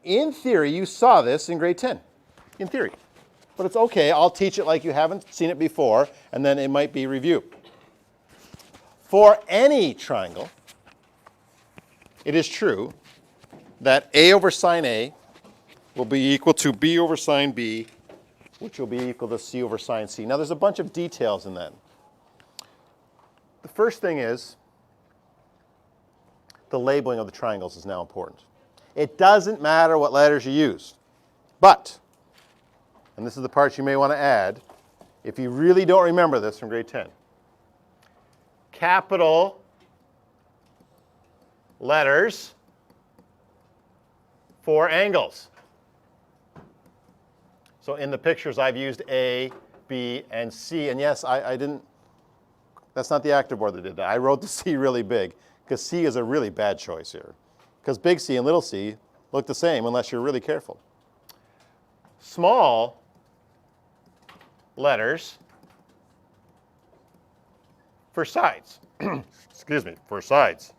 in theory, you saw this in grade 10, in theory. But it's okay, I'll teach it like you haven't seen it before, and then it might be review. For any triangle, it is true that A over sine A will be equal to B over sine B, which will be equal to C over sine C. Now there's a bunch of details in that. The first thing is the labeling of the triangles is now important. It doesn't matter what letters you use, but, and this is the part you may want to add, if you really don't remember this from grade 10, capital letters for angles. So in the pictures I've used A, B, and C, and yes, I didn't, that's not the active board that did that. I wrote the C really big, because C is a really bad choice here. Because big C and little c look the same unless you're really careful. Small letters for sides. Excuse me, for sides.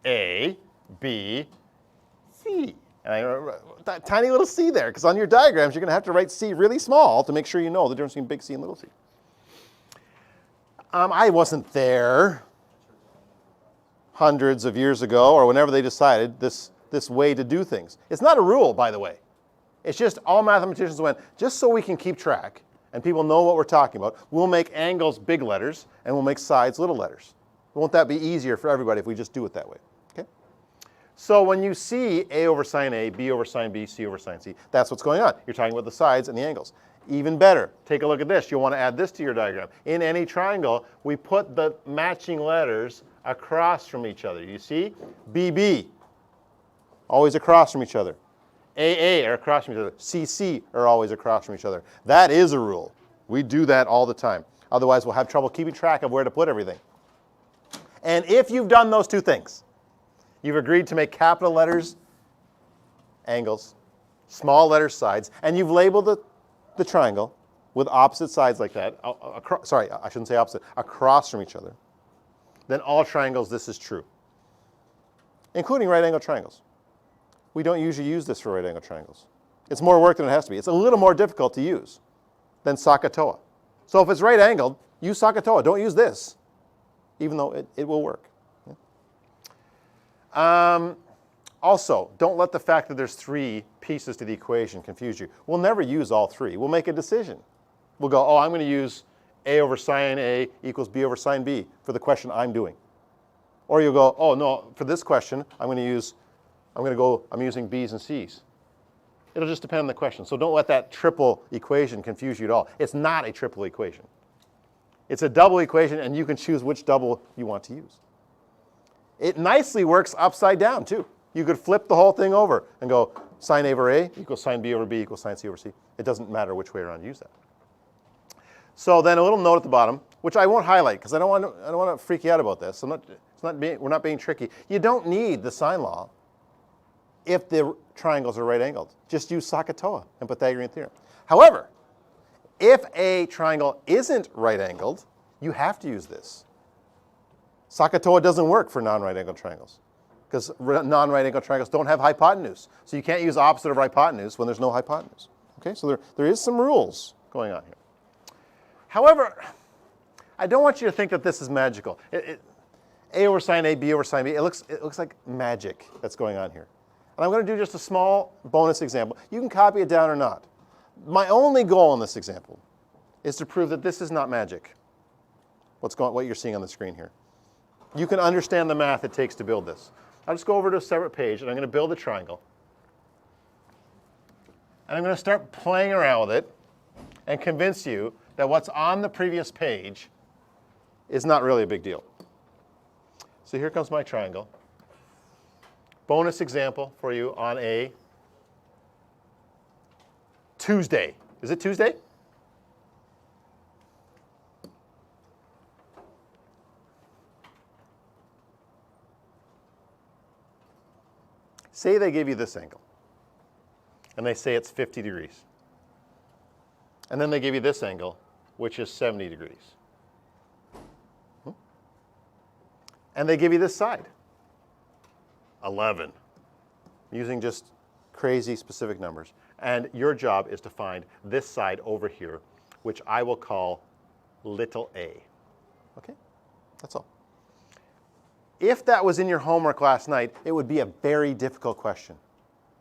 A, B, C. And that tiny little c there, because on your diagrams you're going to have to write C really small to make sure you know the difference between big C and little c. I wasn't there hundreds of years ago or whenever they decided this way to do things. It's not a rule, by the way. It's just all mathematicians went, just so we can keep track and people know what we're talking about, we'll make angles big letters and we'll make sides little letters. Won't that be easier for everybody if we just do it that way? Okay? So when you see A over sine A, B over sine B, C over sine C, that's what's going on. You're talking about the sides and the angles. Even better, take a look at this. You'll want to add this to your diagram. In any triangle, we put the matching letters across from each other. You see? BB, always across from each other. AA are across from each other. CC are always across from each other. That is a rule. We do that all the time. Otherwise, we'll have trouble keeping track of where to put everything. And if you've done those two things, you've agreed to make capital letters angles, small letters sides, and you've labeled the triangle with opposite sides like that, sorry, I shouldn't say opposite, across from each other, then all triangles, this is true, including right angle triangles. We don't usually use this for right angle triangles. It's more work than it has to be. It's a little more difficult to use than SOHCAHTOA. So if it's right angled, use SOHCAHTOA. Don't use this, even though it will work. Also, don't let the fact that there's three pieces to the equation confuse you. We'll never use all three. We'll make a decision. We'll go, oh, I'm going to use A over sine A equals B over sine B for the question I'm doing. Or you'll go, oh, no, for this question, I'm using B's and C's. It'll just depend on the question. So don't let that triple equation confuse you at all. It's not a triple equation. It's a double equation, and you can choose which double you want to use. It nicely works upside down, too. You could flip the whole thing over and go sine A over A equals sine B over B equals sine C over C. It doesn't matter which way around you use that. So then a little note at the bottom, which I won't highlight because I don't want to freak you out about this. We're not being tricky. You don't need the sine law if the triangles are right angled. Just use SOHCAHTOA and Pythagorean theorem. However, if a triangle isn't right angled, you have to use this. SOHCAHTOA doesn't work for non-right angled triangles because non-right angled triangles don't have hypotenuse. So you can't use opposite of hypotenuse when there's no hypotenuse. Okay, so there is some rules going on here. However, I don't want you to think that this is magical. A over sine A, B over sine B, it looks like magic that's going on here. And I'm going to do just a small bonus example. You can copy it down or not. My only goal in this example is to prove that this is not magic, what you're seeing on the screen here. You can understand the math it takes to build this. I'll just go over to a separate page, and I'm going to build a triangle. And I'm going to start playing around with it and convince you that what's on the previous page is not really a big deal. So here comes my triangle. Bonus example for you on a Tuesday. Is it Tuesday? Say they give you this angle, and they say it's 50 degrees. And then they give you this angle, which is 70 degrees. And they give you this side, 11, using just crazy specific numbers. And your job is to find this side over here, which I will call little a. Okay? That's all. If that was in your homework last night, it would be a very difficult question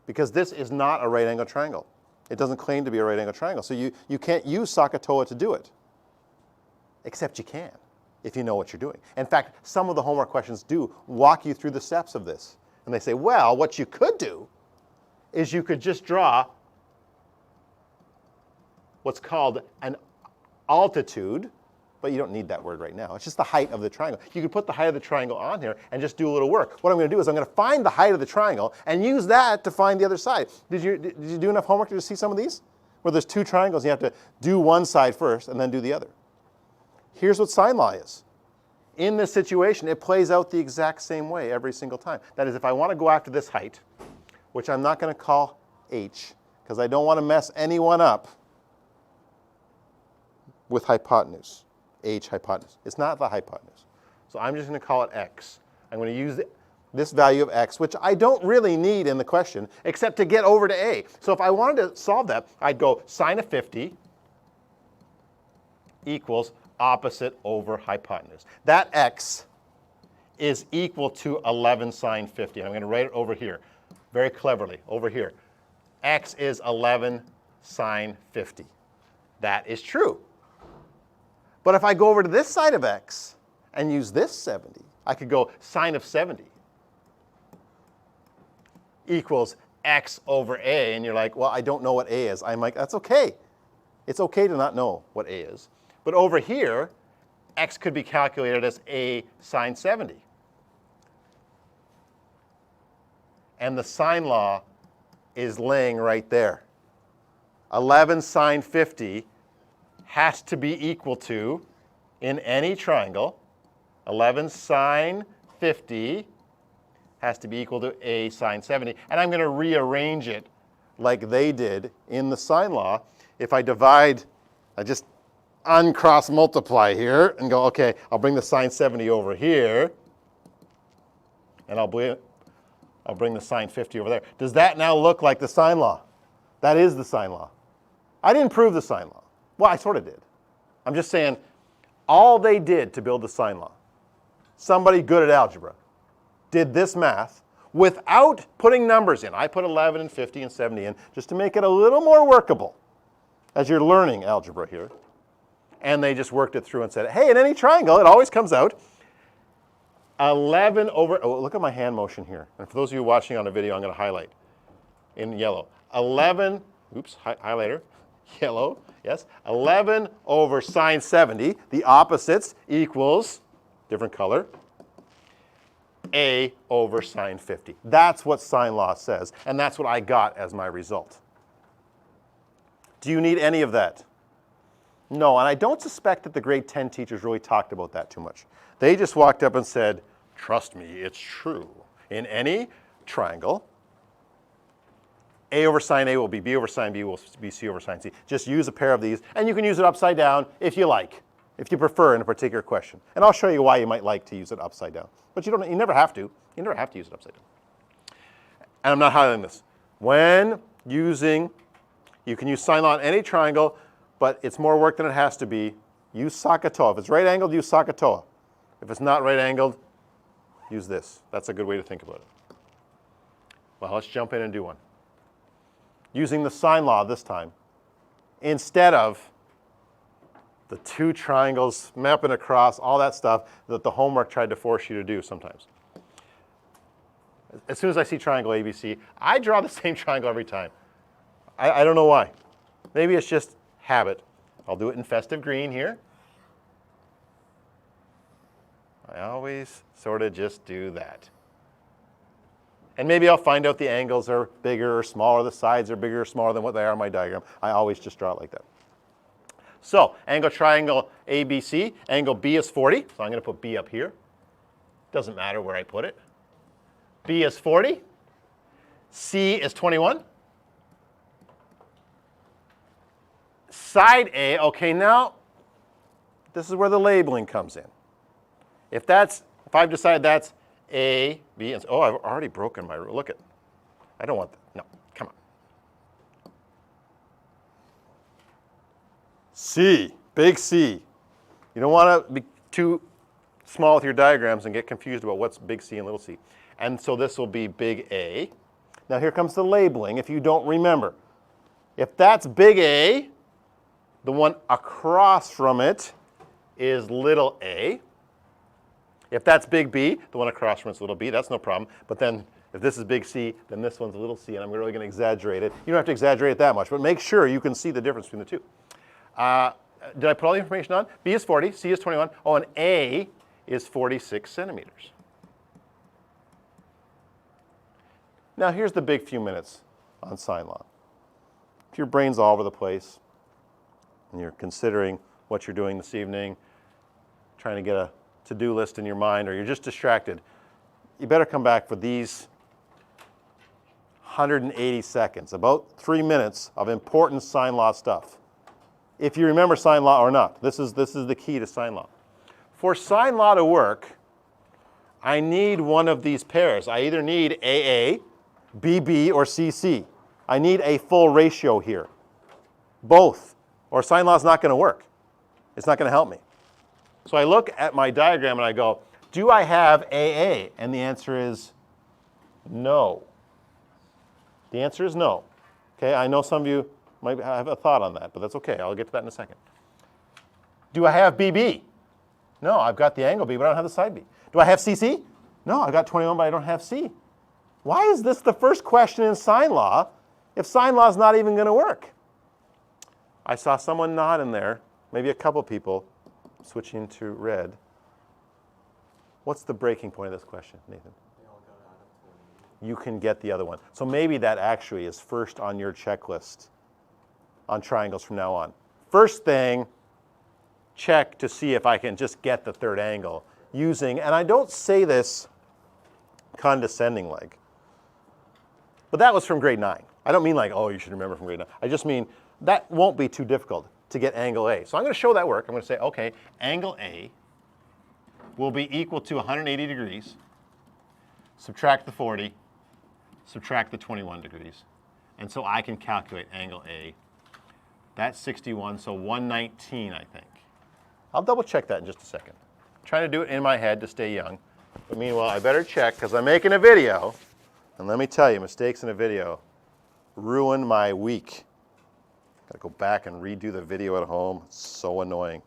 because this is not a right angle triangle. It doesn't claim to be a right angle triangle. So you can't use SOHCAHTOA to do it, except you can if you know what you're doing. In fact, some of the homework questions do walk you through the steps of this. And they say, well, what you could do is you could just draw what's called an altitude, but you don't need that word right now. It's just the height of the triangle. You could put the height of the triangle on here and just do a little work. What I'm going to do is I'm going to find the height of the triangle and use that to find the other side. Did you do enough homework to see some of these? Where there's two triangles, you have to do one side first and then do the other. Here's what sine law is. In this situation, it plays out the exact same way every single time. That is, if I want to go after this height, which I'm not going to call h, because I don't want to mess anyone up with hypotenuse, h hypotenuse. It's not the hypotenuse. So I'm just going to call it x. I'm going to use this value of x, which I don't really need in the question, except to get over to a. So if I wanted to solve that, I'd go sine of 50 equals opposite over hypotenuse. That x is equal to 11 sine 50. I'm going to write it over here, very cleverly, over here. X is 11 sine 50. That is true. But if I go over to this side of x and use this 70, I could go sine of 70 equals x over a. And you're like, well, I don't know what a is. I'm like, that's okay. It's okay to not know what a is. But over here, x could be calculated as a sine 70. And the sine law is laying right there. 11 sine 50 has to be equal to, in any triangle, 11 sine 50 has to be equal to a sine 70. And I'm going to rearrange it like they did in the sine law. If I divide, I just uncross multiply here and go, okay, I'll bring the sine 70 over here, and I'll bring the sine 50 over there. Does that now look like the sine law? That is the sine law. I didn't prove the sine law. Well, I sort of did. I'm just saying all they did to build the sine law, somebody good at algebra, did this math without putting numbers in. I put 11 and 50 and 70 in just to make it a little more workable as you're learning algebra here. And they just worked it through and said, hey, in any triangle, it always comes out 11 over, oh, look at my hand motion here. And for those of you watching on a video, I'm going to highlight in yellow. 11, oops, highlighter, yellow, yes. 11 over sine 70, the opposites equals, different color, a over sine 50. That's what sine law says, and that's what I got as my result. Do you need any of that? No, and I don't suspect that the grade 10 teachers really talked about that too much. They just walked up and said, trust me, it's true. In any triangle, a over sine A will be b over sine B will be c over sine C. Just use a pair of these, and you can use it upside down if you like, if you prefer in a particular question. And I'll show you why you might like to use it upside down. But you never have to. You never have to use it upside down. And I'm not highlighting this. When using, you can use sine law in any triangle, but it's more work than it has to be. Use SOHCAHTOA. If it's right angled, use SOHCAHTOA. If it's not right angled, use this. That's a good way to think about it. Well, let's jump in and do one. Using the sine law this time, instead of the two triangles mapping across, all that stuff that the homework tried to force you to do sometimes. As soon as I see triangle ABC, I draw the same triangle every time. I don't know why. Maybe it's just habit. I'll do it in festive green here. I always sort of just do that. And maybe I'll find out the angles are bigger or smaller, the sides are bigger or smaller than what they are on my diagram. I always just draw it like that. So, angle triangle ABC, angle B is 40, so I'm going to put B up here. Doesn't matter where I put it. B is 40, C is 21. Side A, okay, now this is where the labeling comes in. If I've decided that's A, B, and oh, I've already broken my rule. Look at, I don't want that. No, come on. C, big C. You don't want to be too small with your diagrams and get confused about what's big C and little c. And so this will be big A. Now here comes the labeling if you don't remember. If that's big A, the one across from it is little a. If that's big B, the one across from it's little b, that's no problem. But then if this is big C, then this one's little c, and I'm really going to exaggerate it. You don't have to exaggerate it that much, but make sure you can see the difference between the two. Did I put all the information on? B is 40, C is 21. Oh, and A is 46 centimeters. Now here's the big few minutes on sine law. If your brain's all over the place and you're considering what you're doing this evening, trying to get a to-do list in your mind, or you're just distracted, you better come back for these 180 seconds, about 3 minutes of important sine law stuff. If you remember sine law or not, this is the key to sine law. For sine law to work, I need one of these pairs. I either need AA, BB, or CC. I need a full ratio here. Both, or sine law is not going to work. It's not going to help me. So I look at my diagram and I go, do I have AA? And the answer is no. The answer is no. Okay, I know some of you might have a thought on that, but that's okay. I'll get to that in a second. Do I have BB? No, I've got the angle B, but I don't have the side B. Do I have CC? No, I've got 21, but I don't have C. Why is this the first question in sine law if sine law is not even going to work? I saw someone nod in there, maybe a couple people switching to red. What's the breaking point of this question, Nathan? You can get the other one. So maybe that actually is first on your checklist on triangles from now on. First thing, check to see if I can just get the third angle using, and I don't say this condescending like, but that was from grade 9. I don't mean like, oh, you should remember from grade 9. I just mean that won't be too difficult to get angle A. So I'm going to show that work. I'm going to say, okay, angle A will be equal to 180 degrees, subtract the 40, subtract the 21 degrees. And so I can calculate angle A. That's 61, so 119, I think. I'll double check that in just a second. I'm trying to do it in my head to stay young. But meanwhile, I better check because I'm making a video. And let me tell you, mistakes in a video ruin my week. Gotta go back and redo the video at home. It's so annoying.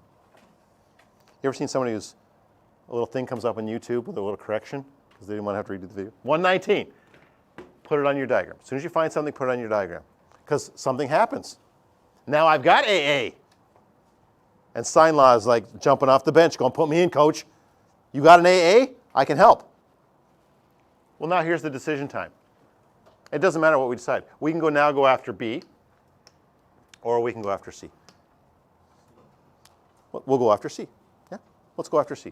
You ever seen somebody who's a little thing comes up on YouTube with a little correction because they didn't want to have to redo the video? 119. Put it on your diagram. As soon as you find something, put it on your diagram. Because something happens. Now I've got AA. And sine law is like jumping off the bench, going, put me in, coach. You got an AA? I can help. Well, now here's the decision time. It doesn't matter what we decide. We can go after B, or we can go after C. We'll go after C. Yeah, let's go after C.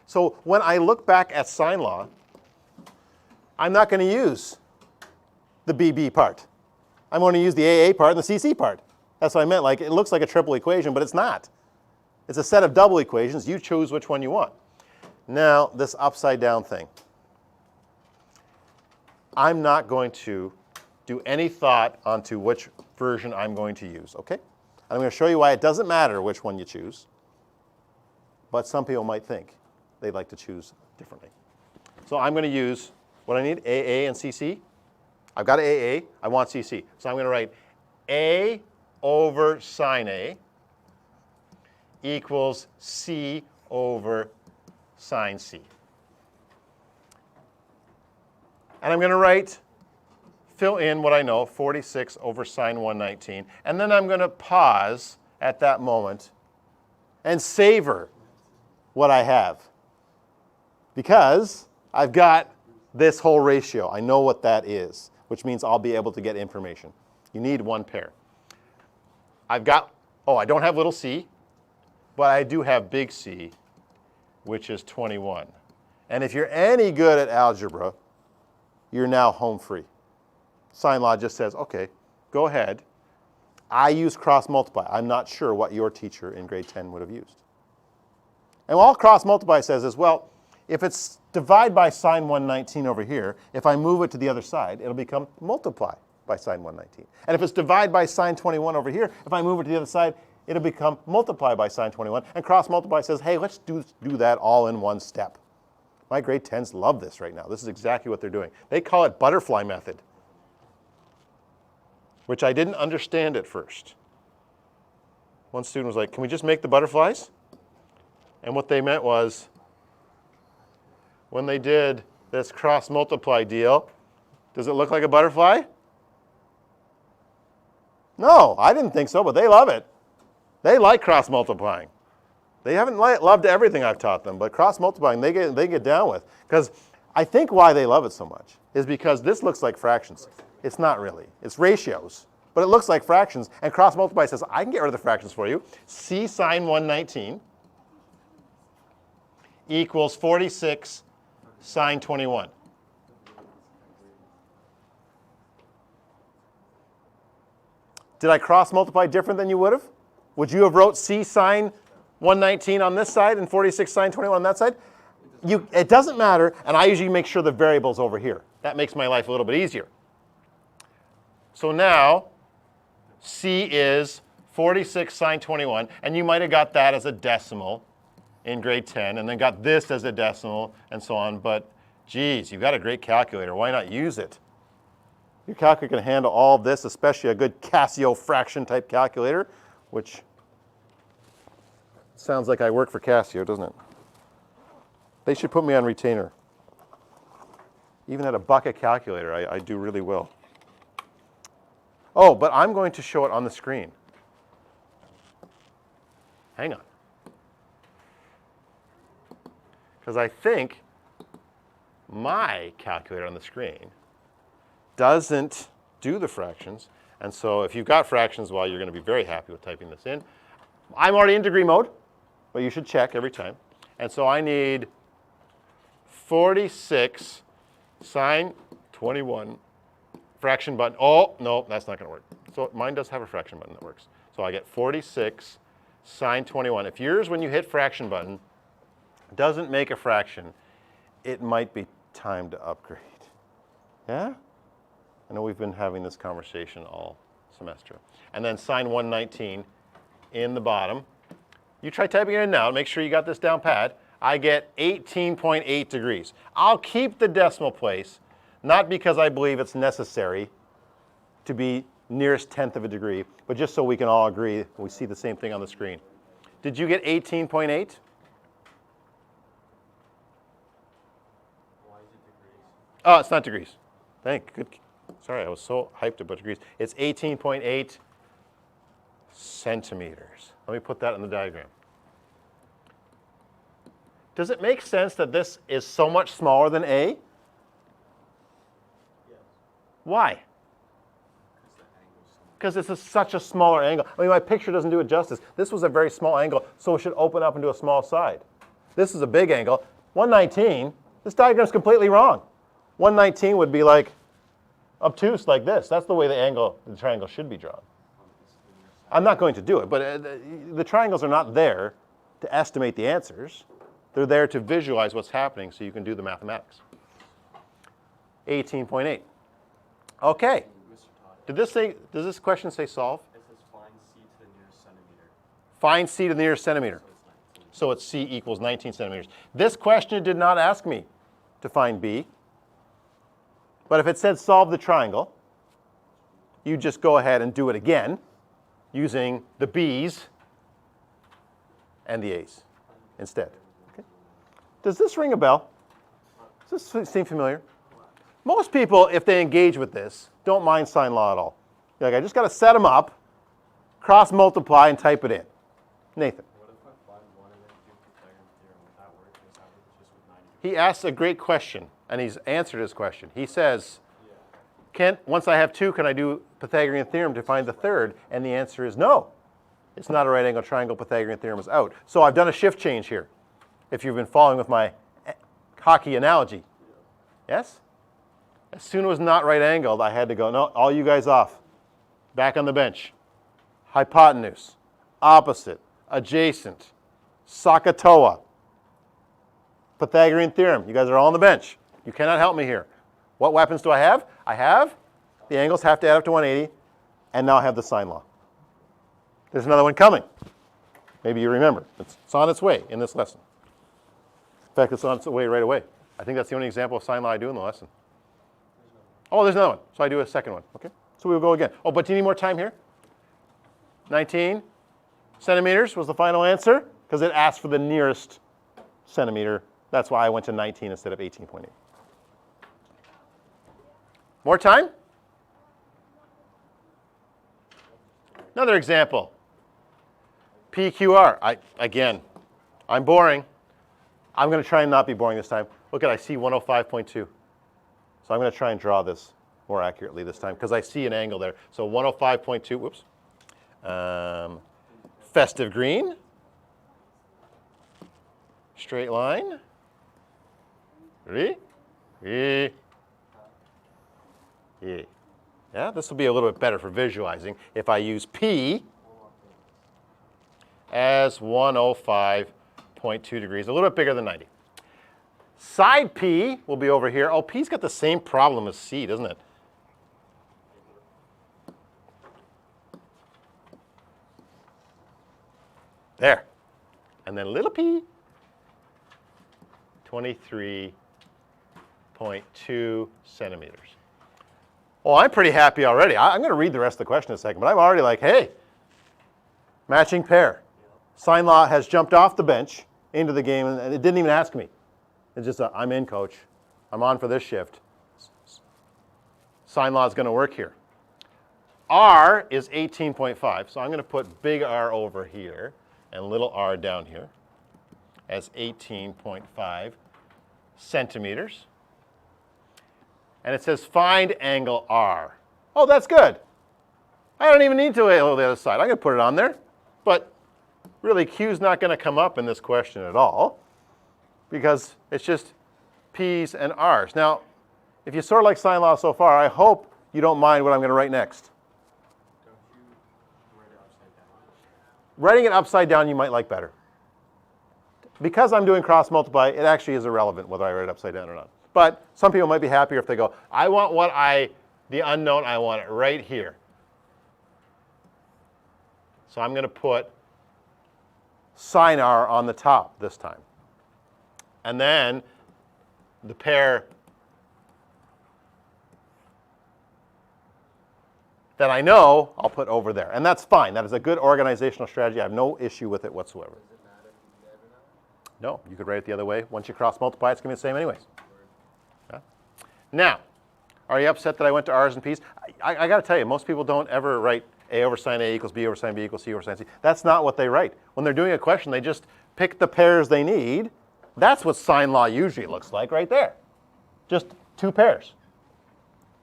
So when I look back at sine law, I'm not going to use the BB part. I'm going to use the AA part and the CC part. That's what I meant. Like, it looks like a triple equation, but it's not. It's a set of double equations. You choose which one you want. Now, this upside down thing. I'm not going to do any thought onto which version I'm going to use, okay? And I'm going to show you why it doesn't matter which one you choose, but some people might think they'd like to choose differently. So I'm going to use what I need, AA and CC. I've got AA, I want CC. So I'm going to write A over sine A equals C over sine C. And I'm going to fill in what I know, 46 over sine 119. And then I'm going to pause at that moment and savor what I have. Because I've got this whole ratio. I know what that is, which means I'll be able to get information. You need one pair. I don't have little c, but I do have big C, which is 21. And if you're any good at algebra, you're now home free. Sine law just says, okay, go ahead. I use cross multiply. I'm not sure what your teacher in grade 10 would have used. And all cross multiply says is, well, If it's divide by sine 119 over here, if I move it to the other side, it'll become multiply by sine 119. And if it's divide by sine 21 over here, if I move it to the other side, it'll become multiply by sine 21. And cross multiply says, hey, let's do that all in one step. My grade 10s love this right now. This is exactly what they're doing. They call it butterfly method, which I didn't understand at first. One student was like, can we just make the butterflies? And what they meant was, when they did this cross multiply deal, does it look like a butterfly? No, I didn't think so, but they love it. They like cross multiplying. They haven't loved everything I've taught them, but cross multiplying they get down with. Because I think why they love it so much is because this looks like fractions. It's not really. It's ratios, but it looks like fractions. And cross multiply says, I can get rid of the fractions for you. C sine 119 equals 46 sine 21. Did I cross multiply different than you would have? Would you have wrote C sine 119 on this side and 46 sine 21 on that side? It doesn't matter, and I usually make sure the variable's over here. That makes my life a little bit easier. So now, C is 46 sine 21, and you might have got that as a decimal in grade 10, and then got this as a decimal, and so on, but geez, you've got a great calculator. Why not use it? Your calculator can handle all of this, especially a good Casio fraction type calculator, which sounds like I work for Casio, doesn't it? They should put me on retainer. Even at $1 calculator, I do really well. Oh, but I'm going to show it on the screen. Hang on. Because I think my calculator on the screen doesn't do the fractions. And so if you've got fractions, well, you're going to be very happy with typing this in. I'm already in degree mode, but you should check every time. And so I need 46 sine 21 fraction button. Oh, no, that's not going to work. So mine does have a fraction button that works. So I get 46 sine 21. If yours, when you hit fraction button, doesn't make a fraction, it might be time to upgrade. Yeah? I know we've been having this conversation all semester. And then sine 119 in the bottom. You try typing it in now. Make sure you got this down pat. I get 18.8 degrees. I'll keep the decimal place, not because I believe it's necessary to be nearest tenth of a degree, but just so we can all agree we see the same thing on the screen. Did you get 18.8? Oh, it's not degrees. Good. Sorry, I was so hyped about degrees. It's 18.8 centimeters. Let me put that in the diagram. Does it make sense that this is so much smaller than A? Yes. Why? Because this is such a smaller angle. I mean, my picture doesn't do it justice. This was a very small angle, so it should open up into a small side. This is a big angle. 119, this diagram is completely wrong. 119 would be like obtuse like this. That's the way the triangle should be drawn. I'm not going to do it, but the triangles are not there to estimate the answers. They're there to visualize what's happening so you can do the mathematics. 18.8. Okay. Does this question say solve? It says find C to the nearest centimeter. Find C to the nearest centimeter. So it's C equals 19 centimeters. This question did not ask me to find B. But if it said solve the triangle, you just go ahead and do it again using the B's and the A's instead. Okay. Does this ring a bell? Does this seem familiar? Most people, if they engage with this, don't mind sine law at all. You're like, I just got to set them up, cross multiply, and type it in. Nathan. What if I find one and then do Pythagorean theorem? Would that work? Or is that just with 90 degrees? He asks a great question, and he's answered his question. He says, once I have two, can I do Pythagorean theorem to find the third? And the answer is no. It's not a right angle triangle. Pythagorean theorem is out. So I've done a shift change here, if you've been following with my hockey analogy. Yes? As soon as it was not right angled, I had to go, no, all you guys off. Back on the bench. Hypotenuse, opposite, adjacent, SOHCAHTOA. Pythagorean theorem. You guys are all on the bench. You cannot help me here. What weapons do I have? I have the angles have to add up to 180, and now I have the sine law. There's another one coming. Maybe you remember. It's on its way in this lesson. In fact, it's on its way right away. I think that's the only example of sine law I do in the lesson. Oh, there's another one. So I do a second one. Okay. So we'll go again. Oh, but do you need more time here? 19 centimeters was the final answer because it asked for the nearest centimeter. That's why I went to 19 instead of 18.8. More time? Another example. PQR. Again, I'm boring. I'm going to try and not be boring this time. Look at I see 105.2. So I'm going to try and draw this more accurately this time because I see an angle there. So 105.2, whoops. Festive green. Straight line. Ready? Yeah, this will be a little bit better for visualizing if I use P as 105.2 degrees, a little bit bigger than 90. Side P will be over here. Oh, P's got the same problem as C, doesn't it? There. And then little p, 23.2 centimeters. Well, I'm pretty happy already. I'm going to read the rest of the question in a second, but I'm already like, hey, matching pair. Sine law has jumped off the bench into the game, and it didn't even ask me. It's just, I'm in, coach. I'm on for this shift. Sine law is going to work here. R is 18.5, so I'm going to put big R over here and little r down here as 18.5 centimeters. And it says find angle R. Oh, that's good. I don't even need to go the other side. I'm going to put it on there. But really, Q's not going to come up in this question at all because it's just P's and R's. Now, if you sort of like sine law so far, I hope you don't mind what I'm going to write next. Don't you write it upside down? Writing it upside down you might like better. Because I'm doing cross multiply, it actually is irrelevant whether I write it upside down or not. But some people might be happier if they go, I want the unknown, I want it right here. So I'm going to put sine R on the top this time. And then the pair that I know, I'll put over there. And that's fine. That is a good organizational strategy. I have no issue with it whatsoever. Does it matter if you never know? No, you could write it the other way. Once you cross multiply, it's going to be the same anyways. Yeah. Now, are you upset that I went to R's and P's? I got to tell you, most people don't ever write A over sine A equals B over sine B equals C over sine C. That's not what they write. When they're doing a question, they just pick the pairs they need. That's what sine law usually looks like right there. Just two pairs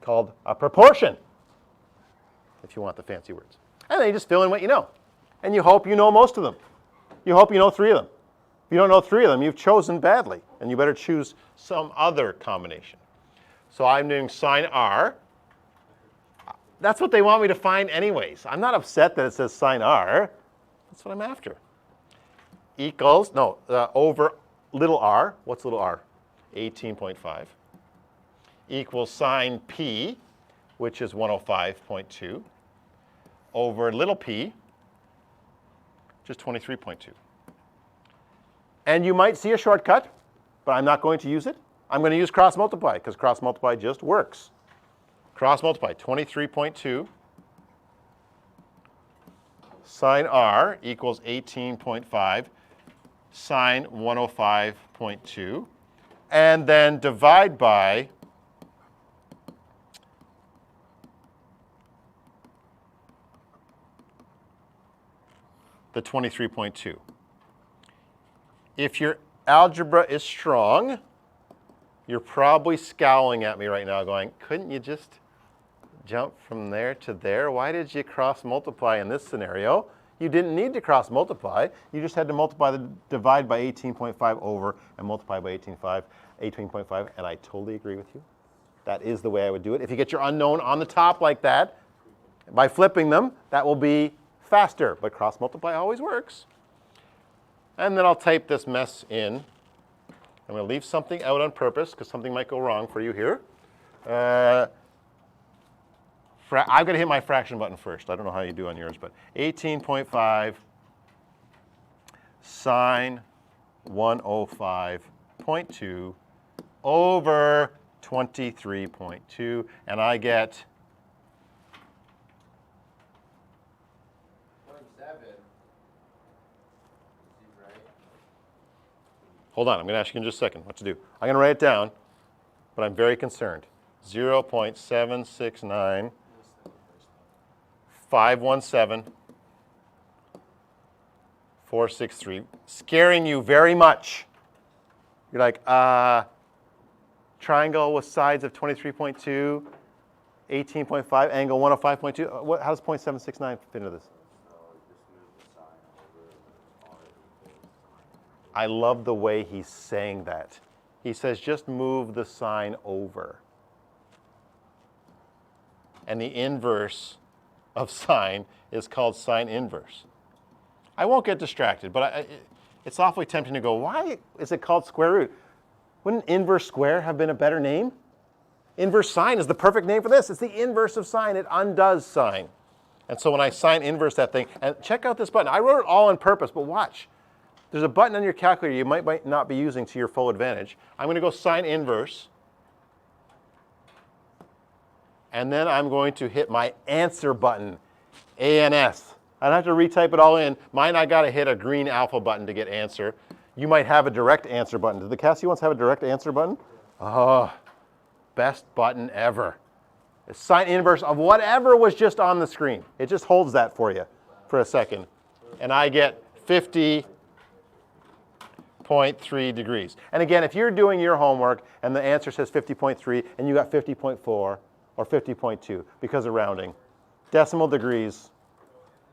called a proportion, if you want the fancy words. And then you just fill in what you know. And you hope you know most of them. You hope you know 3 of them. If you don't know 3 of them, you've chosen badly, and you better choose some other combination. So I'm doing sine R. That's what they want me to find anyways. I'm not upset that it says sine R. That's what I'm after. Equals, over little r. What's little r? 18.5. Equals sine P, which is 105.2, over little p, which is 23.2. And you might see a shortcut, but I'm not going to use it. I'm going to use cross multiply because cross multiply just works. Cross multiply, 23.2 sine R equals 18.5 sine 105.2, and then divide by the 23.2. If your algebra is strong, you're probably scowling at me right now going, couldn't you just jump from there to there? Why did you cross multiply in this scenario? You didn't need to cross multiply. You just had to divide by 18.5 over and multiply by 18.5, and I totally agree with you. That is the way I would do it. If you get your unknown on the top like that, by flipping them, that will be faster, but cross multiply always works. And then I'll type this mess in I'm going to leave something out on purpose because something might go wrong for you here. I've got to hit my fraction button first. I don't know how you do on yours, but 18.5 sine 105.2 over 23.2, and I get 0.7. Right? hold on, I'm going to ask you in just a second what to do. I'm going to write it down, but I'm very concerned. 0.769 517 463, scaring you very much. You're like, triangle with sides of 23.2, 18.5, angle 105.2. How does 0.769 fit into this? I love the way he's saying that. He says, just move the sign over. And the inverse of sine is called sine inverse. I won't get distracted, but it's awfully tempting to go, why is it called square root? Wouldn't inverse square have been a better name? Inverse sine is the perfect name for this. It's the inverse of sine. It undoes sine. And so when I sine inverse that thing, and check out this button. I wrote it all on purpose, but watch. There's a button on your calculator you might not be using to your full advantage. I'm going to go sine inverse. And then I'm going to hit my answer button, ANS. I don't have to retype it all in. Mine, I got to hit a green alpha button to get answer. You might have a direct answer button. Did the Cassie ones have a direct answer button? Oh, best button ever. It's sine inverse of whatever was just on the screen. It just holds that for you for a second. And I get 50.3 degrees. And again, if you're doing your homework and the answer says 50.3 and you got 50.4 or 50.2 because of rounding, decimal degrees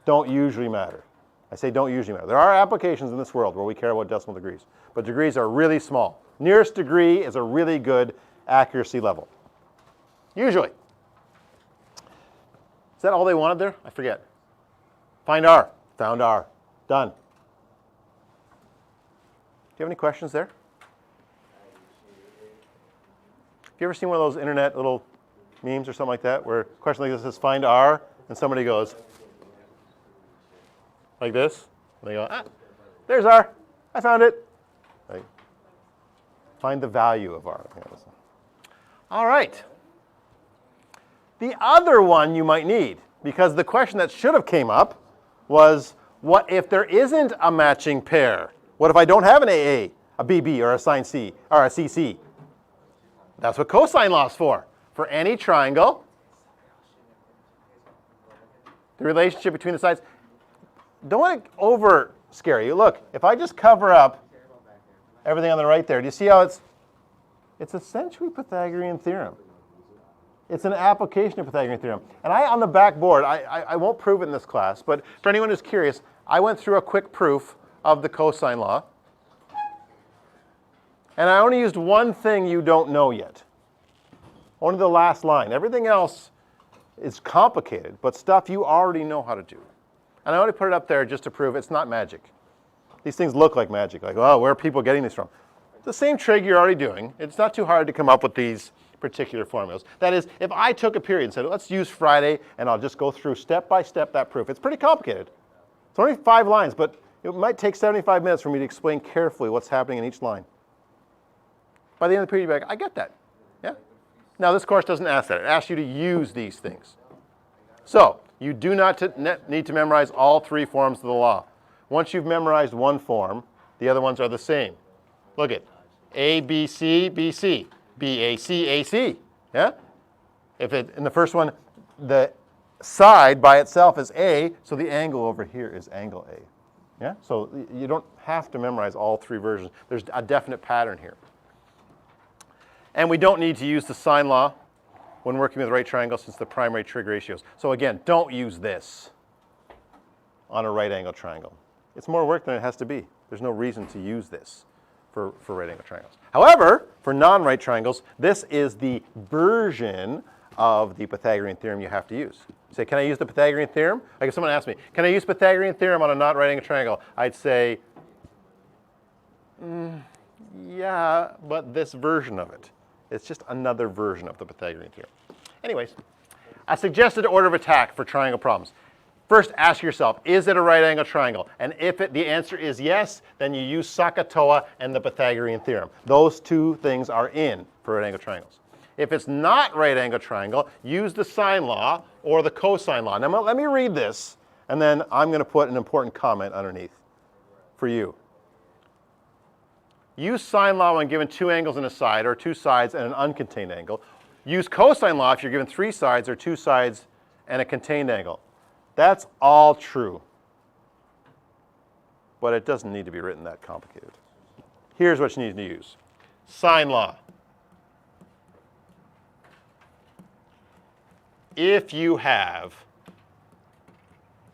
don't usually matter. I say don't usually matter. There are applications in this world where we care about decimal degrees, but degrees are really small. Nearest degree is a really good accuracy level. Usually. Is that all they wanted there? I forget. Find R. Found R. Done. Do you have any questions there? Have you ever seen one of those internet little memes or something like that where a question like this says find R and somebody goes like this, and they go, there's R, I found it. Like, find the value of R. All right. The other one you might need, because the question that should have came up was, what if there isn't a matching pair? What if I don't have an AA, a BB, or a sine C, or a CC? That's what cosine law is for. For any triangle, the relationship between the sides. Don't want to over scare you. Look, if I just cover up everything on the right there, do you see how it's essentially Pythagorean theorem. It's an application of Pythagorean theorem. And on the back board, I won't prove it in this class, but for anyone who's curious, I went through a quick proof of the cosine law. And I only used one thing you don't know yet. Only the last line. Everything else is complicated, but stuff you already know how to do. And I only put it up there just to prove it's not magic. These things look like magic, like, oh, where are people getting these from? The same trig you're already doing. It's not too hard to come up with these particular formulas. That is, if I took a period and said, let's use Friday, and I'll just go through step by step that proof. It's pretty complicated. It's only 5 lines, but it might take 75 minutes for me to explain carefully what's happening in each line. By the end of the period, you'll be like, I get that. Yeah? Now, this course doesn't ask that. It asks you to use these things. So, you do not need to memorize all 3 forms of the law. Once you've memorized one form, the other ones are the same. Look at A, B, C, B, C, B, A, C, A, C. Yeah? If in the first one, the side by itself is A, so the angle over here is angle A. Yeah? So you don't have to memorize all 3 versions. There's a definite pattern here. And we don't need to use the sine law when working with right triangles since the primary trig ratios. So again, don't use this on a right angle triangle. It's more work than it has to be. There's no reason to use this for right angle triangles. However, for non-right triangles, this is the version of the Pythagorean theorem you have to use. You say, can I use the Pythagorean theorem? Like if someone asked me, can I use Pythagorean theorem on a non-right angle triangle? I'd say, Yeah, but this version of it. It's just another version of the Pythagorean theorem. Anyways, a suggested order of attack for triangle problems. First, ask yourself, is it a right angle triangle? And if the answer is yes, then you use SOHCAHTOA and the Pythagorean theorem. Those two things are in for right angle triangles. If it's not right angle triangle, use the sine law or the cosine law. Now let me read this, and then I'm going to put an important comment underneath for you. Use sine law when given two angles and a side, or two sides and an uncontained angle. Use cosine law if you're given three sides or two sides and a contained angle. That's all true. But it doesn't need to be written that complicated. Here's what you need to use. Sine law. If you have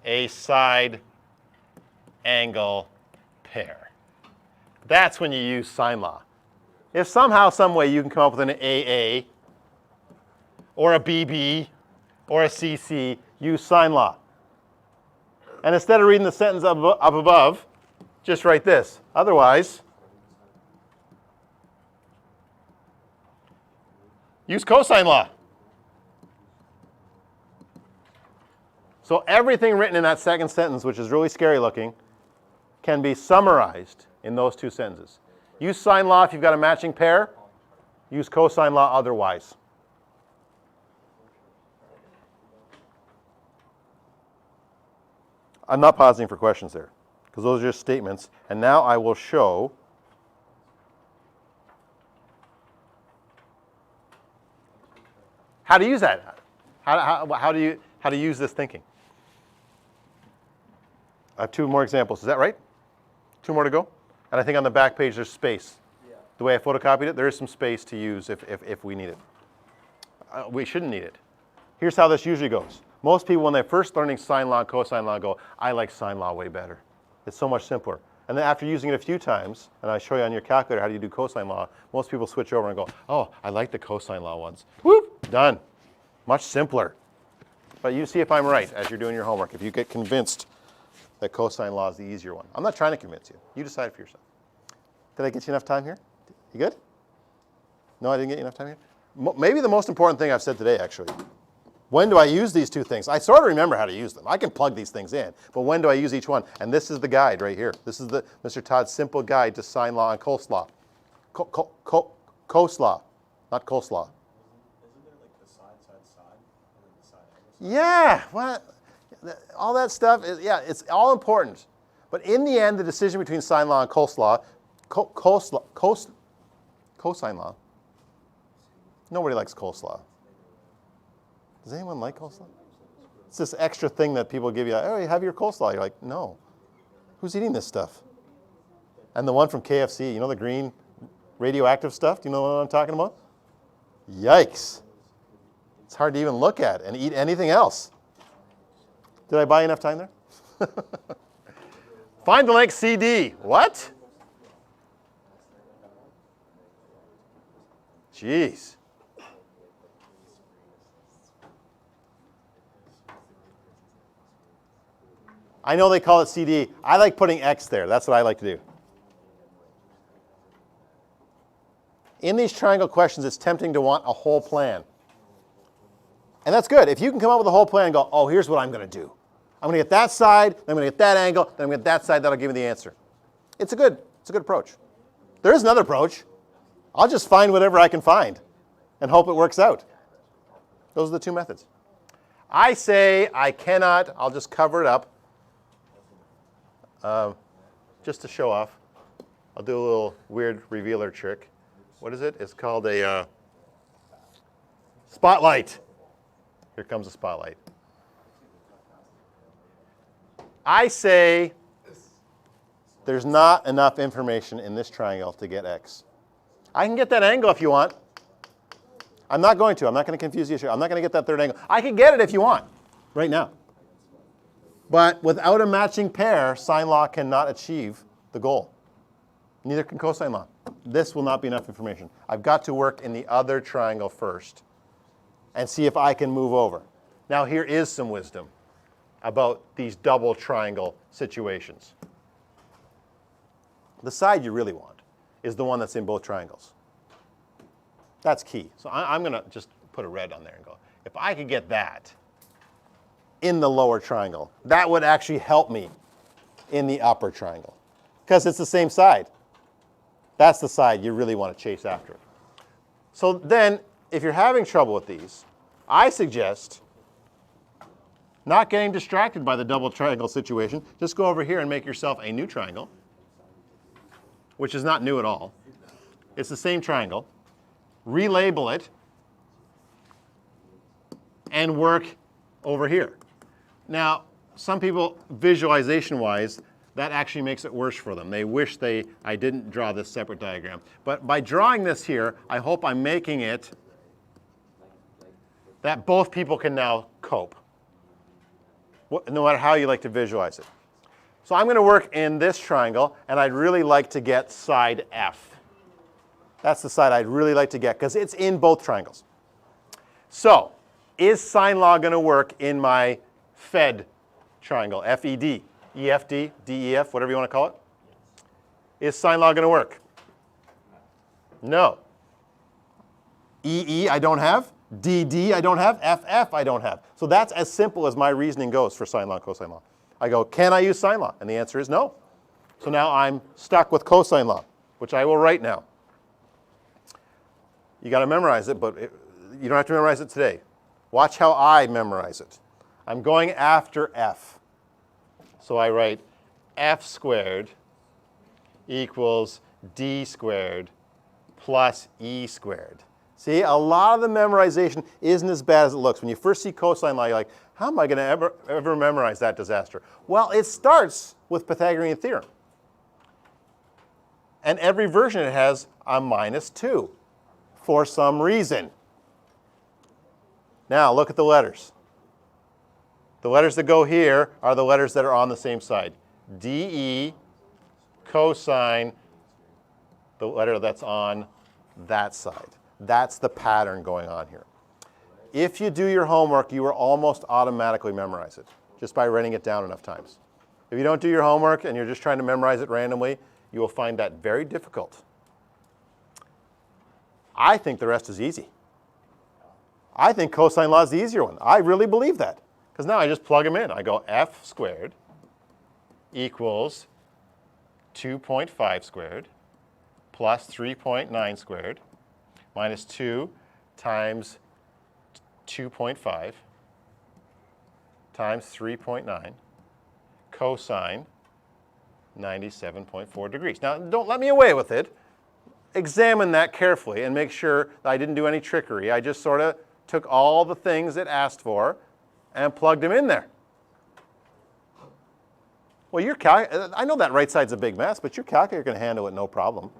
a side angle pair, that's when you use sine law. If somehow, some way you can come up with an AA or a BB or a CC, use sine law. And instead of reading the sentence up above, just write this. Otherwise, use cosine law. So everything written in that second sentence, which is really scary looking, can be summarized in those two sentences. Use sine law if you've got a matching pair. Use cosine law otherwise. I'm not pausing for questions there, because those are just statements. And now I will show how to use that. How to use this thinking. I have two more examples. Is that right? Two more to go? And I think on the back page there's space. Yeah. The way I photocopied it, there is some space to use if we need it. We shouldn't need it. Here's how this usually goes. Most people, when they're first learning sine law and cosine law, go, I like sine law way better. It's so much simpler. And then after using it a few times, and I show you on your calculator how do you do cosine law, most people switch over and go, oh, I like the cosine law ones. Whoop, done. Much simpler. But you see if I'm right as you're doing your homework, if you get convinced that cosine law is the easier one. I'm not trying to convince you. You decide for yourself. Did I get you enough time here? You good? No, I didn't get you enough time here? Maybe the most important thing I've said today, actually. When do I use these two things? I sort of remember how to use them. I can plug these things in. But when do I use each one? And this is the guide right here. This is the Mr. Todd's simple guide to sine law and cos law. Cos law, not coleslaw. Isn't there like the side, and then the side angle? Yeah, well, all that stuff, yeah, it's all important. But in the end, the decision between sine law and cosine law, nobody likes coleslaw. Does anyone like coleslaw? It's this extra thing that people give you, oh, you have your coleslaw. You're like, no. Who's eating this stuff? And the one from KFC, you know the green radioactive stuff? Do you know what I'm talking about? Yikes. It's hard to even look at and eat anything else. Did I buy enough time there? Find the length CD. What? Jeez. I know they call it CD. I like putting X there. That's what I like to do. In these triangle questions, it's tempting to want a whole plan. And that's good. If you can come up with a whole plan and go, oh, here's what I'm going to do. I'm going to get that side, then I'm going to get that angle, then I'm going to get that side, that'll give me the answer. It's a good approach. There is another approach. I'll just find whatever I can find and hope it works out. Those are the two methods. I say I cannot, I'll just cover it up. Just to show off, I'll do a little weird revealer trick. What is it? It's called a spotlight. Here comes a spotlight. I say there's not enough information in this triangle to get X. I can get that angle if you want. I'm not going to. I'm not going to confuse the issue. I'm not going to get that third angle. I can get it if you want, right now. But without a matching pair, sine law cannot achieve the goal. Neither can cosine law. This will not be enough information. I've got to work in the other triangle first and see if I can move over. Now here is some wisdom about these double triangle situations. The side you really want is the one that's in both triangles. That's key. So I'm going to just put a red on there and go, if I could get that in the lower triangle, that would actually help me in the upper triangle because it's the same side. That's the side you really want to chase after. So then, if you're having trouble with these, I suggest not getting distracted by the double triangle situation. Just go over here and make yourself a new triangle, which is not new at all. It's the same triangle. Relabel it and work over here. Now, some people, visualization-wise, that actually makes it worse for them. They wish I didn't draw this separate diagram. But by drawing this here, I hope I'm making it that both people can now cope, no matter how you like to visualize it. So I'm going to work in this triangle, and I'd really like to get side F. That's the side I'd really like to get, because it's in both triangles. So, is sine law going to work in my FED triangle, FED, EFD, DEF, whatever you want to call it? Is sine law going to work? No. EE I don't have, DD I don't have, FF I don't have. So that's as simple as my reasoning goes for sine law and cosine law. I go, can I use sine law? And the answer is no. So now I'm stuck with cosine law, which I will write now. You got to memorize it, but you don't have to memorize it today. Watch how I memorize it. I'm going after F. So I write F squared equals D squared plus E squared. See, a lot of the memorization isn't as bad as it looks. When you first see cosine law, you're like, how am I going to ever memorize that disaster? Well, it starts with Pythagorean theorem. And every version it has a -2 for some reason. Now, look at the letters. The letters that go here are the letters that are on the same side. DE, cosine, the letter that's on that side. That's the pattern going on here. If you do your homework, you will almost automatically memorize it just by writing it down enough times. If you don't do your homework and you're just trying to memorize it randomly, you will find that very difficult. I think the rest is easy. I think cosine law is the easier one. I really believe that. Because now I just plug them in. I go F squared equals 2.5 squared plus 3.9 squared minus 2 times 2.5 times 3.9 cosine 97.4 degrees. Now, don't let me away with it. Examine that carefully and make sure that I didn't do any trickery. I just sort of took all the things it asked for and plugged them in there. Well, I know that right side's a big mess, but your calculator can handle it no problem.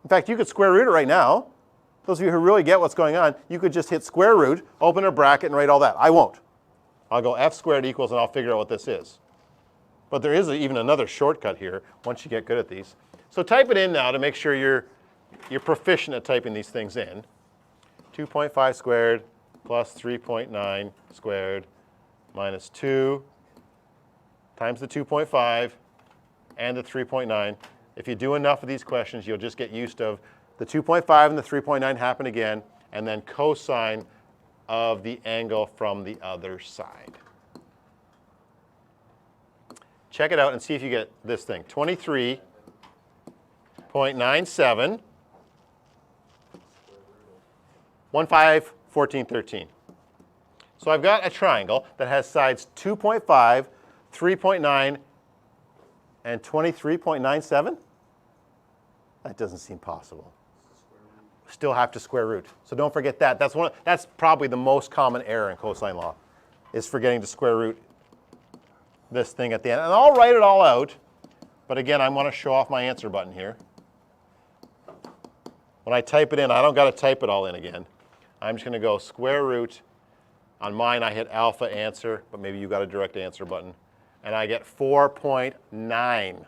In fact, you could square root it right now. Those of you who really get what's going on, you could just hit square root, open a bracket, and write all that. I won't. I'll go F squared equals, and I'll figure out what this is. But there is even another shortcut here once you get good at these. So type it in now to make sure you're proficient at typing these things in. 2.5 squared plus 3.9 squared minus 2 times the 2.5 and the 3.9. If you do enough of these questions, you'll just get used to the 2.5 and the 3.9 happen again, and then cosine of the angle from the other side. Check it out and see if you get this thing. 23.97, 15, 14, 13. So I've got a triangle that has sides 2.5, 3.9, and 23.97? That doesn't seem possible. Still have to square root. So don't forget that. That's probably the most common error in cosine law, is forgetting to square root this thing at the end. And I'll write it all out, but again, I want to show off my answer button here. When I type it in, I don't got to type it all in again. I'm just going to go square root. On mine, I hit alpha answer, but maybe you got a direct answer button. And I get 4.9.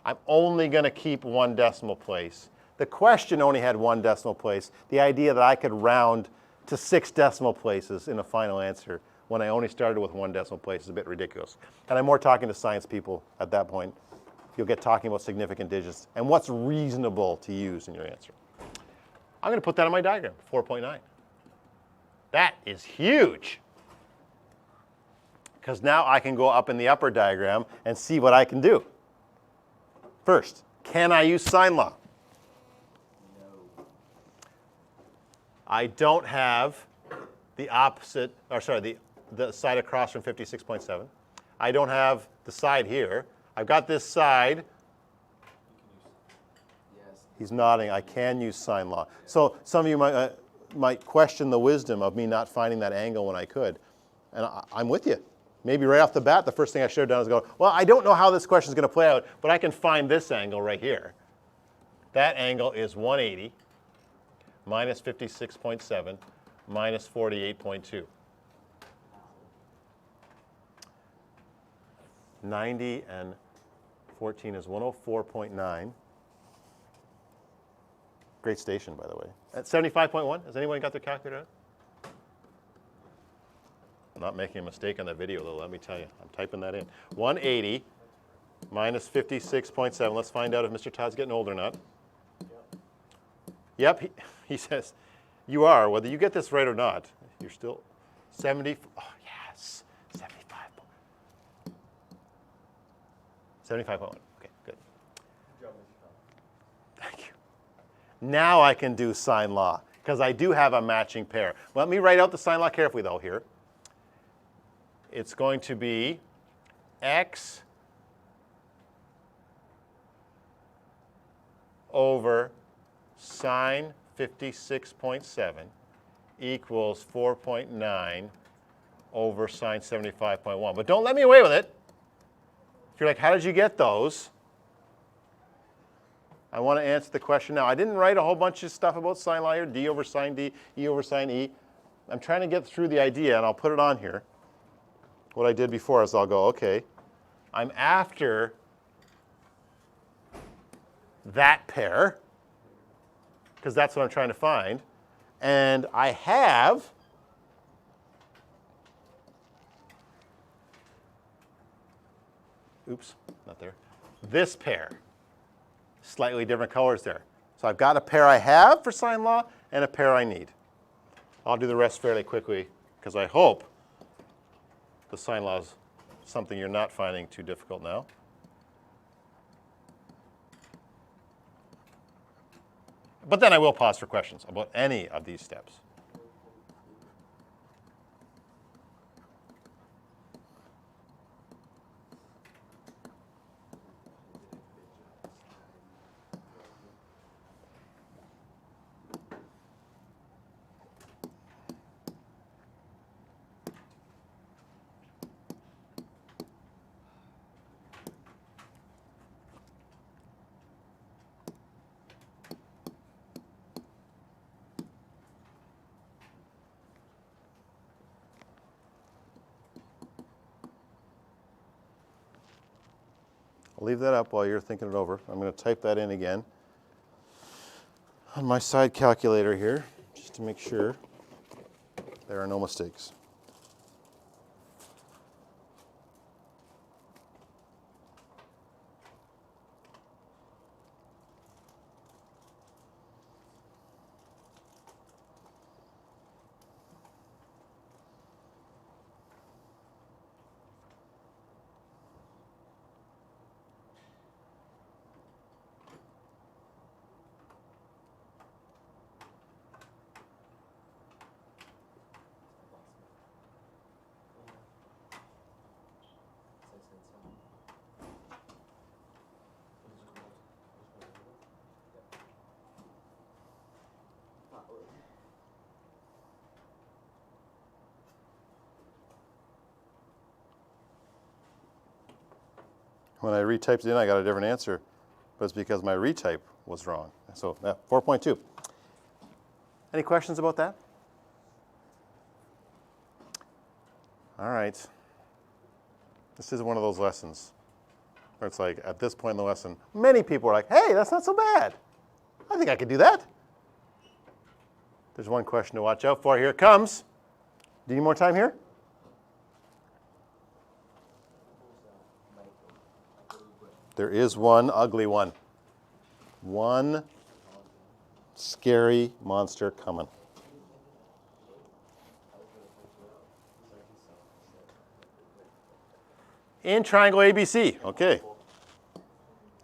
I'm only going to keep one decimal place. The question only had one decimal place. The idea that I could round to 6 decimal places in a final answer when I only started with one decimal place is a bit ridiculous. And I'm more talking to science people at that point. you'll get talking about significant digits and what's reasonable to use in your answer. I'm going to put that on my diagram, 4.9. That is huge. Because now I can go up in the upper diagram and see what I can do. First, can I use sine law? No. I don't have the opposite, or sorry, the side across from 56.7. I don't have the side here. I've got this side. Yes. He's nodding. I can use sine law. So some of you might question the wisdom of me not finding that angle when I could. And I'm with you. Maybe right off the bat, the first thing I should have done is go, well, I don't know how this question is going to play out, but I can find this angle right here. That angle is 180 minus 56.7 minus 48.2. 90 and 14 is 104.9. Great station, by the way. At 75.1, has anyone got their calculator out? I'm not making a mistake on the video, though, let me tell you. I'm typing that in. 180 minus 56.7. Let's find out if Mr. Todd's getting old or not. Yep, he says, you are. Whether you get this right or not, you're still 70. Oh, yes, 75. 75.1. Okay, good. Thank you. Now I can do sine law, because I do have a matching pair. Let me write out the sine law carefully, though, here. It's going to be x over sine 56.7 equals 4.9 over sine 75.1. But don't let me away with it. If you're like, how did you get those? I want to answer the question now. I didn't write a whole bunch of stuff about sine law here, d over sine d, e over sine e. I'm trying to get through the idea, and I'll put it on here. What I did before is I'll go, okay, I'm after that pair, because that's what I'm trying to find. And I have oops, not there, this pair. Slightly different colors there. So I've got a pair I have for sine law and a pair I need. I'll do the rest fairly quickly, because I hope the sine law is something you're not finding too difficult now. But then I will pause for questions about any of these steps. I'll leave that up while you're thinking it over. I'm going to type that in again on my side calculator here, just to make sure there are no mistakes. When I retyped it in, I got a different answer, but it's because my retype was wrong. So 4.2. Any questions about that? All right. This is one of those lessons where it's like, at this point in the lesson, many people are like, hey, that's not so bad. I think I could do that. There's one question to watch out for. Here it comes. Do you need more time here? There is one ugly one. One scary monster coming. In triangle ABC. Okay.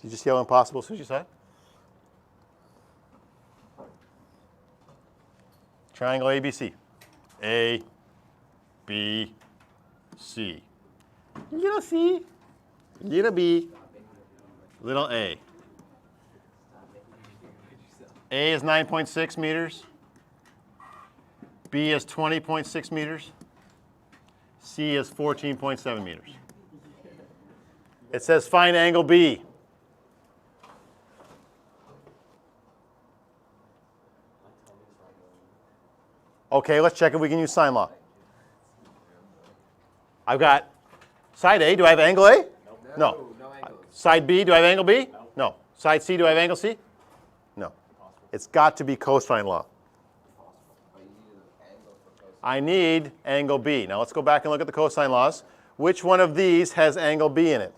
Did you see how impossible Sushi said? Triangle ABC. A, B, C. Little C, little B, little A. A is 9.6 meters. B is 20.6 meters. C is 14.7 meters. It says find angle B. Okay, let's check if we can use sine law. I've got side A. Do I have angle A? No. No angles. Side B, do I have angle B? No. Side C, do I have angle C? No. It's got to be cosine law. But you need an angle for cosine. I need angle B. Now let's go back and look at the cosine laws. Which one of these has angle B in it?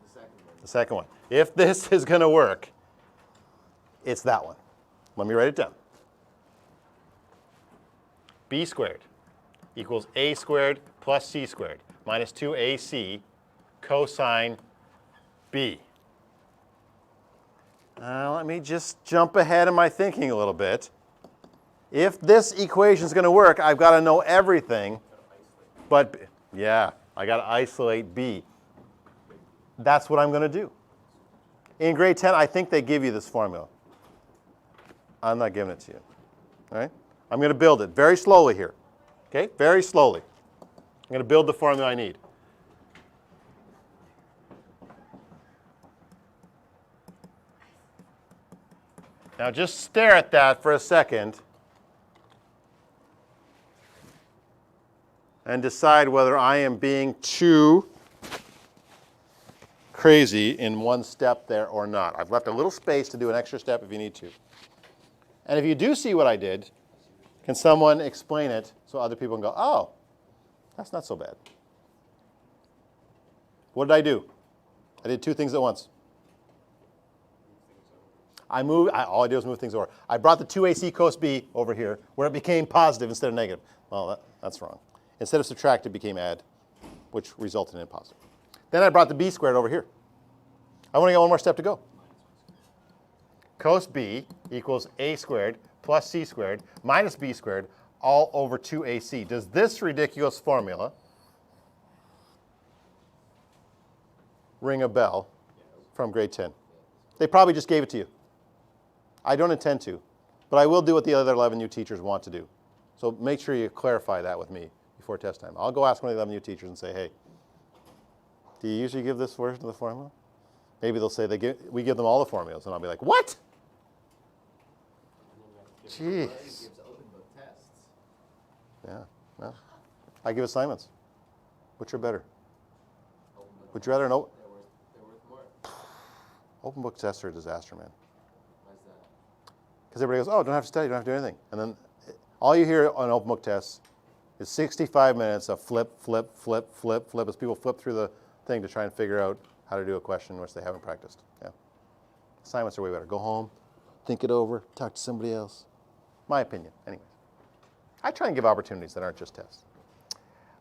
The second one. The second one. If this is going to work, it's that one. Let me write it down. B squared equals A squared plus C squared minus 2AC cosine B. Let me just jump ahead in my thinking a little bit. If this equation is going to work, I've got to know everything. But yeah, I got to isolate B. That's what I'm going to do. In grade 10, I think they give you this formula. I'm not giving it to you. All right? I'm going to build it very slowly here. Okay? Very slowly. I'm going to build the formula I need. Now just stare at that for a second and decide whether I am being too crazy in one step there or not. I've left a little space to do an extra step if you need to. And if you do see what I did, can someone explain it so other people can go, oh, that's not so bad. What did I do? I did two things at once. All I did was move things over. I brought the 2AC cos B over here where it became positive instead of negative. Well, that's wrong. Instead of subtract, it became add, which resulted in positive. Then I brought the B squared over here. I only got one more step to go. Cos B equals A squared plus C squared minus B squared all over 2AC. Does this ridiculous formula ring a bell from grade 10? They probably just gave it to you. I don't intend to, but I will do what the other 11U teachers want to do. So make sure you clarify that with me before test time. I'll go ask one of the 11U teachers and say, hey, do you usually give this version of the formula? Maybe they'll say we give them all the formulas, and I'll be like, what? Jeez. Well, it gives open book tests. Yeah, well, I give assignments. Which are better? Open book Would you rather know? They're worth more. Open book tests are a disaster, man. Why is that? Because everybody goes, oh, don't have to study, don't have to do anything. And then all you hear on open book tests is 65 minutes of flip, flip, flip, flip, flip, as people flip through the thing to try and figure out how to do a question which they haven't practiced. Yeah. Assignments are way better. Go home, think it over, talk to somebody else. My opinion, anyways. I try and give opportunities that aren't just tests.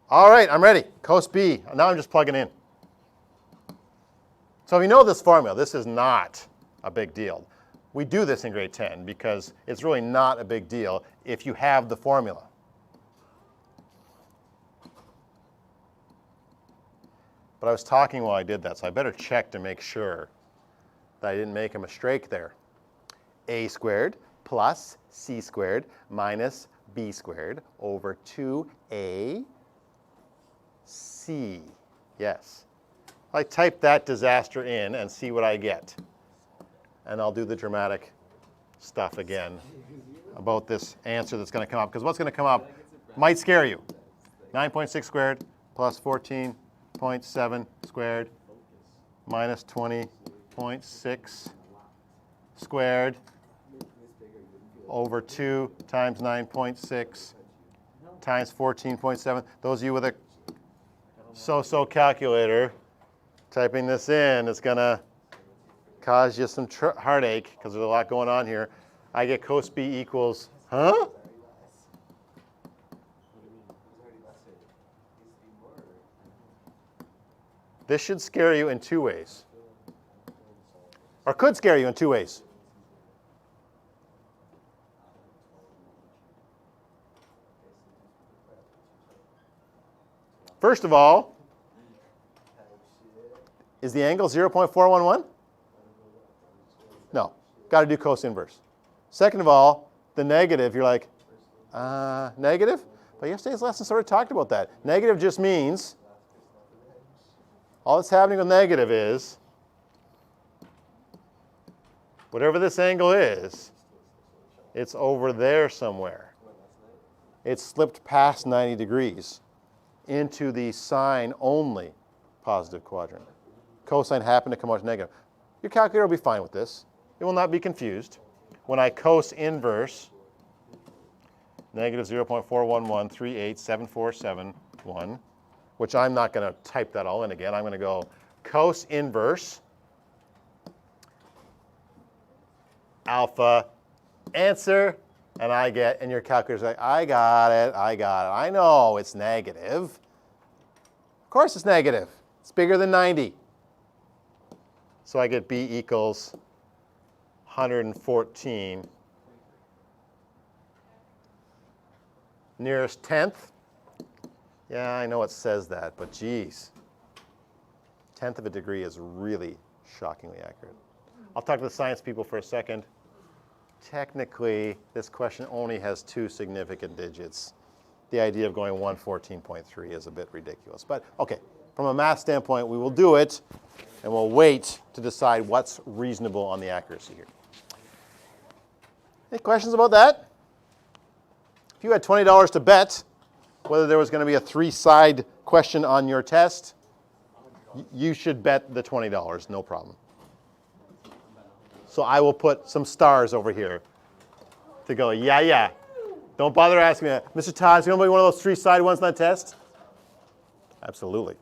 All right, I'm ready. Cos B. Now I'm just plugging in. So if you know this formula, this is not a big deal. We do this in grade 10 because it's really not a big deal if you have the formula. But I was talking while I did that, so I better check to make sure that I didn't make a mistake there. A squared plus C squared minus B squared over 2AC. Yes. I type that disaster in and see what I get. And I'll do the dramatic stuff again about this answer that's going to come up. Because what's going to come up might scare you. 9.6 squared plus 14.7 squared minus 20.6 squared over 2 times 9.6 times 14.7. Those of you with a so-so calculator Typing this in is going to cause you some heartache because there's a lot going on here. I get cos B equals, huh? What do you mean? He's already lesser. Needs to be more. This should scare you in two ways. Or could scare you in two ways. First of all, is the angle 0.411? No, got to do cos inverse. Second of all, the negative, you're like, negative? But yesterday's lesson sort of talked about that. Negative just means, all that's happening with negative is, whatever this angle is, it's over there somewhere. It's slipped past 90 degrees into the sine only positive quadrant. Cosine happened to come out negative. Your calculator will be fine with this. It will not be confused. When I cos inverse negative 0.411387471, which I'm not going to type that all in again. I'm going to go cos inverse alpha answer, and I get, and your calculator's like, I got it. I know it's negative. Of course it's negative. It's bigger than 90. So I get B equals 114. Nearest tenth. Yeah, I know it says that, but geez. Tenth of a degree is really shockingly accurate. I'll talk to the science people for a second. Technically, this question only has two significant digits. The idea of going 114.3 is a bit ridiculous. But okay, from a math standpoint, we will do it, and we'll wait to decide what's reasonable on the accuracy here. Any questions about that? If you had $20 to bet whether there was going to be a three-side question on your test, you should bet the $20, no problem. So I will put some stars over here to go, yeah. Don't bother asking me that. Mr. Todd, is going to be one of those three-side ones on that test? Absolutely.